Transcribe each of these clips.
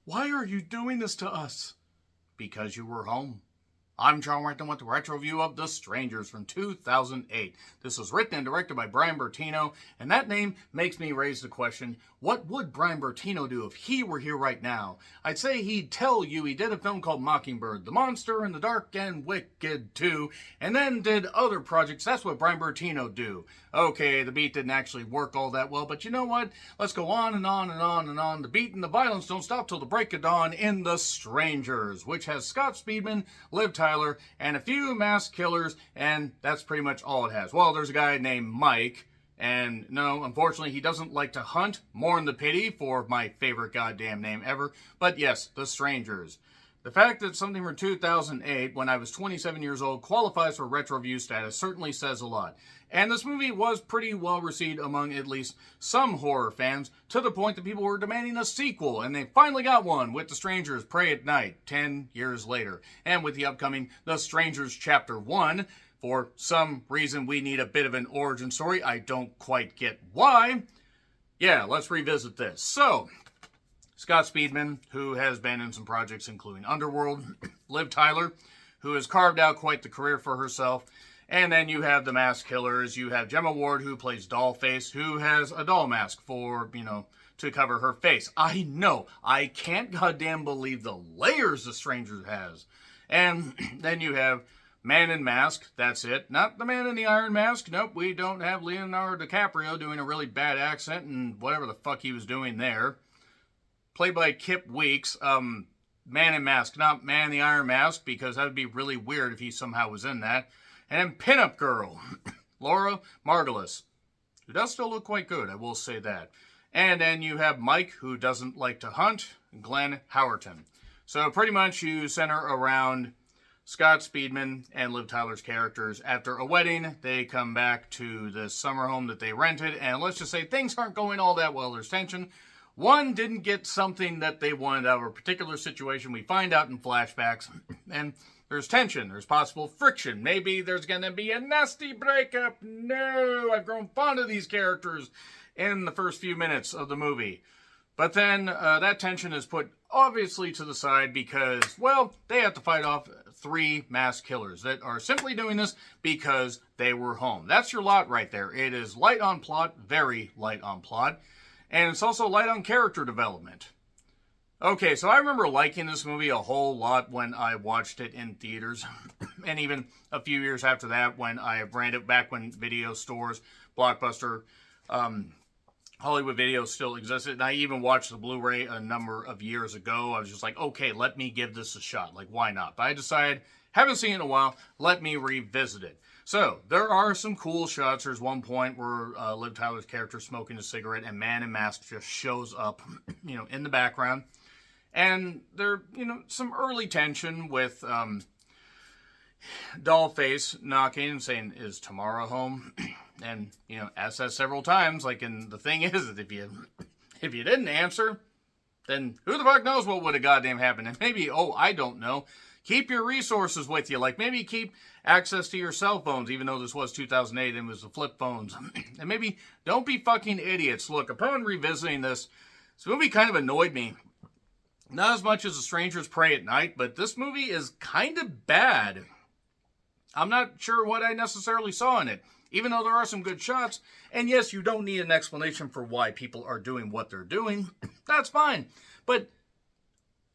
Why are you doing this to us? Because you were home. I'm John Rankin with the retro review of The Strangers from 2008. This was written and directed by Brian Bertino, and that name makes me raise the question, what would Brian Bertino do if he were here right now? I'd say he'd tell you he did a film called Mockingbird, The Monster, and The Dark and Wicked 2, and then did other projects. That's what Brian Bertino do. Okay, the beat didn't actually work all that well, but you know what? Let's go on and on and on and on. The beat and the violence don't stop till the break of dawn in The Strangers, which has Scott Speedman, Liv Tyler, and a few masked killers, and that's pretty much all it has. Well, there's a guy named Mike, and no, unfortunately, he doesn't like to hunt. Mourn the pity for my favorite goddamn name ever. But yes, The Strangers. The fact that something from 2008, when I was 27 years old, qualifies for retro review status certainly says a lot. And this movie was pretty well received among at least some horror fans, to the point that people were demanding a sequel, and they finally got one with The Strangers Prey at Night 10 years later. And with the upcoming The Strangers Chapter 1, for some reason we need a bit of an origin story. I don't quite get why. Yeah, let's revisit this. So, Scott Speedman, who has been in some projects including Underworld, Liv Tyler, who has carved out quite the career for herself, and then you have the masked killers. You have Gemma Ward, who plays Dollface, who has a doll mask for, to cover her face. I know, I can't goddamn believe the layers The Strangers has. And then you have Man in Mask, that's it. Not the Man in the Iron Mask. Nope, we don't have Leonardo DiCaprio doing a really bad accent and whatever the fuck he was doing there. Played by Kip Weeks. Man in Mask, not Man in the Iron Mask, because that would be really weird if he somehow was in that. And then Pinup Girl, Laura Margulis, who does still look quite good, I will say that. And then you have Mike, who doesn't like to hunt, Glenn Howerton. So pretty much you center around Scott Speedman and Liv Tyler's characters. After a wedding, they come back to the summer home that they rented, and let's just say things aren't going all that well. There's tension. One didn't get something that they wanted out of a particular situation. We find out in flashbacks, and there's tension. There's possible friction. Maybe there's going to be a nasty breakup. No, I've grown fond of these characters in the first few minutes of the movie. But then that tension is put obviously to the side because, well, they have to fight off 3 masked killers that are simply doing this because they were home. That's your lot right there. It is light on plot, very light on plot. And it's also light on character development. Okay, so I remember liking this movie a whole lot when I watched it in theaters. And even a few years after that when I ran it back when video stores, Blockbuster, Hollywood Video still existed. And I even watched the Blu-ray a number of years ago. I was just like, okay, let me give this a shot. Like, why not? But I decided, haven't seen it in a while, let me revisit it. So, there are some cool shots. There's one point where Liv Tyler's character smoking a cigarette and Man in Mask just shows up, in the background. And there, some early tension with Dollface knocking and saying, "Is Tamara home?" And, asked that several times. Like, and the thing is that if you didn't answer, then who the fuck knows what would have goddamn happened. And maybe, I don't know. Keep your resources with you. Like, maybe keep access to your cell phones, even though this was 2008 and it was the flip phones. And maybe don't be fucking idiots. Look, upon revisiting this movie kind of annoyed me. Not as much as The Strangers Prey at Night, but this movie is kind of bad. I'm not sure what I necessarily saw in it, even though there are some good shots. And yes, you don't need an explanation for why people are doing what they're doing. That's fine. But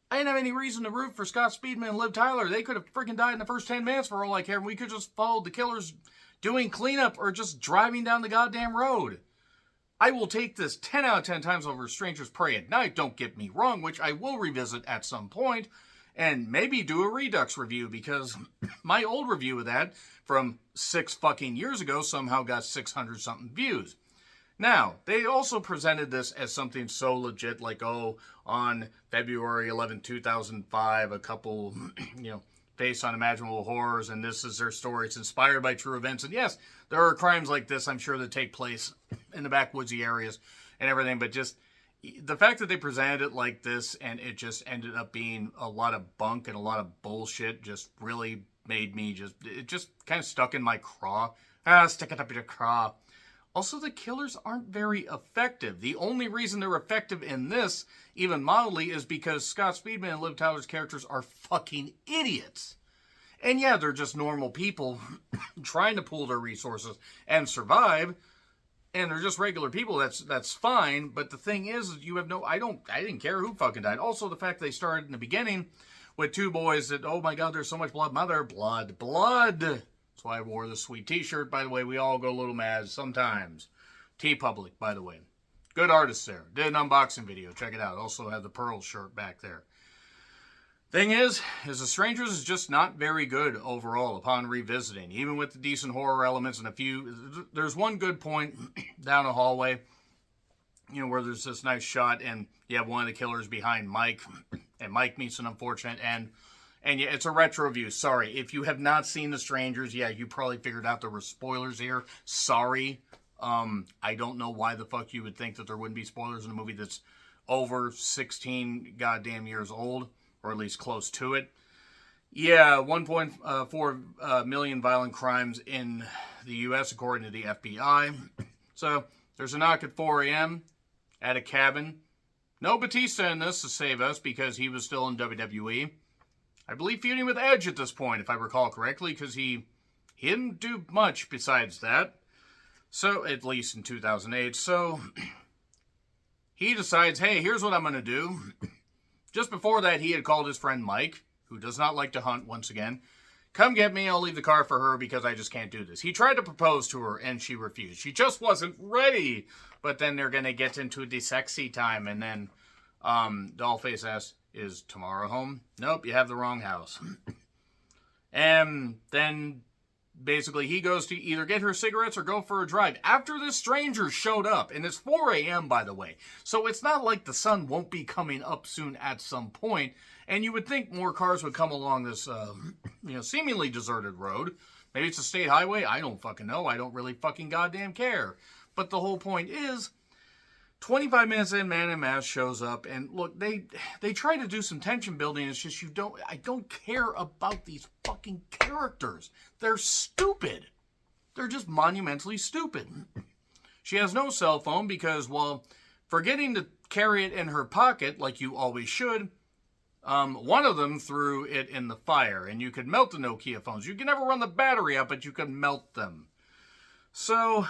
I didn't have any reason to root for Scott Speedman and Liv Tyler. They could have freaking died in the first 10 minutes for all I care. We could just follow the killers doing cleanup or just driving down the goddamn road. I will take this 10 out of 10 times over Strangers Prey at Night, don't get me wrong, which I will revisit at some point, and maybe do a Redux review, because my old review of that from 6 fucking years ago somehow got 600 something views. Now, they also presented this as something so legit, like, on February 11, 2005, a couple, based on imaginable horrors, and this is their story. It's inspired by true events. And yes, there are crimes like this, I'm sure, that take place in the backwoodsy areas and everything, but just the fact that they presented it like this and it just ended up being a lot of bunk and a lot of bullshit just really made me it just kind of stuck in my craw. Stick it up your craw. Also, the killers aren't very effective. The only reason they're effective in this, even mildly, is because Scott Speedman and Liv Tyler's characters are fucking idiots. And yeah, they're just normal people trying to pool their resources and survive. And they're just regular people. That's fine. But the thing is, you have no. I didn't care who fucking died. Also, the fact they started in the beginning with two boys that, oh my god, there's so much blood. Mother, blood. That's why I wore the sweet t-shirt. By the way, we all go a little mad sometimes. TeePublic, by the way. Good artist there. Did an unboxing video. Check it out. Also have the Pearl shirt back there. Thing is The Strangers is just not very good overall upon revisiting. Even with the decent horror elements and a few... There's one good point down a hallway, where there's this nice shot and you have one of the killers behind Mike. And Mike meets an unfortunate end. And yeah, it's a retro view. Sorry. If you have not seen The Strangers, yeah, you probably figured out there were spoilers here. Sorry. I don't know why the fuck you would think that there wouldn't be spoilers in a movie that's over 16 goddamn years old. Or at least close to it. Yeah, 1.4 million violent crimes in the U.S. according to the FBI. So, there's a knock at 4 a.m. at a cabin. No Batista in this to save us because he was still in WWE. I believe feuding with Edge at this point, if I recall correctly, because he didn't do much besides that. So, at least in 2008. So, he decides, hey, here's what I'm going to do. Just before that, he had called his friend Mike, who does not like to hunt once again. Come get me, I'll leave the car for her because I just can't do this. He tried to propose to her and she refused. She just wasn't ready. But then they're going to get into the sexy time. And then Dollface asks, is tomorrow home? Nope, you have the wrong house. And then basically he goes to either get her cigarettes or go for a drive. After this stranger showed up, and it's 4 a.m. by the way, so it's not like the sun won't be coming up soon at some point, and you would think more cars would come along this, seemingly deserted road. Maybe it's a state highway, I don't fucking know, I don't really fucking goddamn care. But the whole point is, 25 minutes in, Man in Mask shows up, and look, they try to do some tension building. It's just I don't care about these fucking characters. They're stupid. They're just monumentally stupid. She has no cell phone because, well, forgetting to carry it in her pocket, like you always should, one of them threw it in the fire, and you could melt the Nokia phones. You can never run the battery up, but you can melt them. So...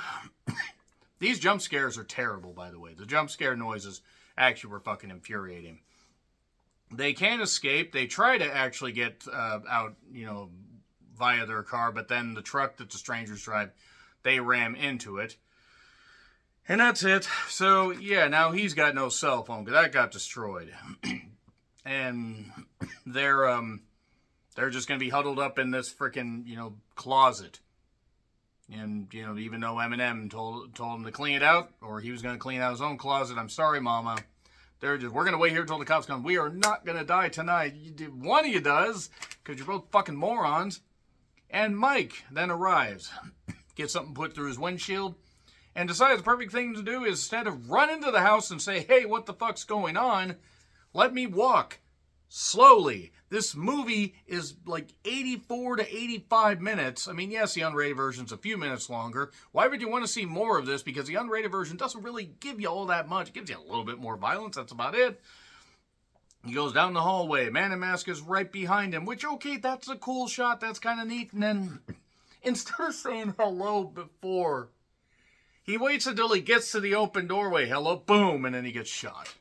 These jump scares are terrible, by the way. The jump scare noises actually were fucking infuriating. They can't escape. They try to actually get out, via their car, but then the truck that the strangers drive, they ram into it. And that's it. So, yeah, now he's got no cell phone, because that got destroyed. And they're just going to be huddled up in this freaking, closet. And, even though Eminem told him to clean it out, or he was going to clean out his own closet, I'm sorry, Mama. We're going to wait here until the cops come. We are not going to die tonight. One of you does, because you're both fucking morons. And Mike then arrives, gets something put through his windshield, and decides the perfect thing to do is instead of run into the house and say, hey, what the fuck's going on? Let me walk slowly. This movie is like 84 to 85 minutes. I mean, yes, the unrated version's a few minutes longer. Why would you want to see more of this? Because the unrated version doesn't really give you all that much. It gives you a little bit more violence. That's about it. He goes down the hallway. Man in Mask is right behind him, which, okay, that's a cool shot. That's kind of neat. And then instead of saying hello before, he waits until he gets to the open doorway. Hello, boom, and then he gets shot.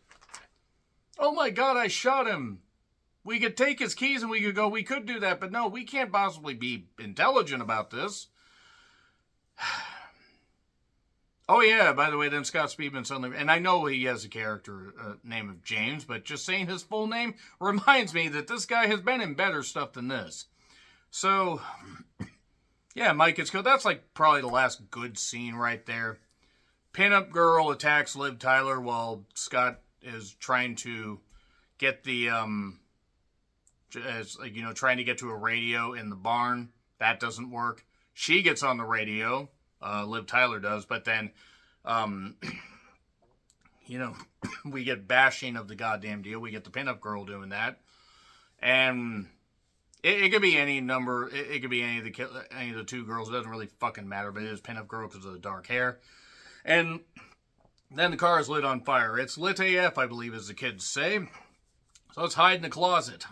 Oh my God, I shot him. We could take his keys and we could go, we could do that, but no, we can't possibly be intelligent about this. Oh yeah, by the way, then Scott Speedman suddenly, and I know he has a character name of James, but just saying his full name reminds me that this guy has been in better stuff than this. So, yeah, Mike gets killed. That's like probably the last good scene right there. Pinup girl attacks Liv Tyler while Scott is trying to get the, trying to get to a radio in the barn. That doesn't work. She gets on the radio. Liv Tyler does. But then, we get bashing of the goddamn deal. We get the pinup girl doing that. And it could be any number. It could be any of the two girls. It doesn't really fucking matter. But it is pinup girl because of the dark hair. And then the car is lit on fire. It's lit AF, I believe, as the kids say. So it's hide in the closet.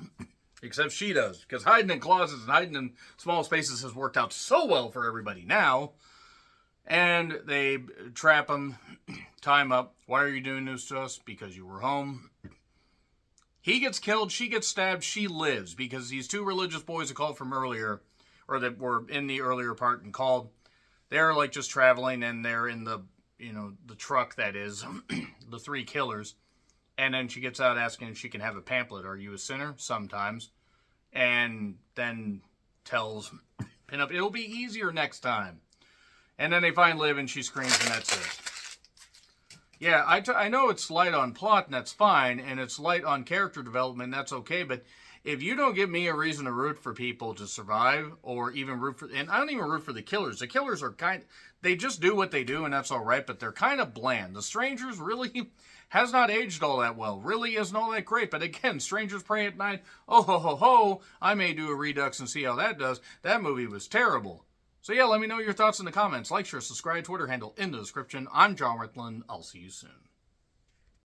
Except she does. Because hiding in closets and hiding in small spaces has worked out so well for everybody now. And they trap him, tie him up. Why are you doing this to us? Because you were home. He gets killed, she gets stabbed, she lives. Because these two religious boys that called from earlier, or that were in the earlier part and called, they're like just traveling and they're in the, the truck that is, the three killers. And then she gets out asking if she can have a pamphlet. Are you a sinner? Sometimes. And then tells Pinup, it'll be easier next time. And then they find Liv and she screams and that's it. Yeah, I know it's light on plot and that's fine. And it's light on character development and that's okay. But if you don't give me a reason to root for people to survive or even root for... And I don't even root for the killers. The killers are they just do what they do and that's all right. But they're kind of bland. The Strangers really... has not aged all that well. Really isn't all that great. But again, Strangers Prey at Night, oh ho ho ho, I may do a redux and see how that does. That movie was terrible. So yeah, let me know your thoughts in the comments. Like, share, subscribe, Twitter handle in the description. I'm John Rickland. I'll see you soon.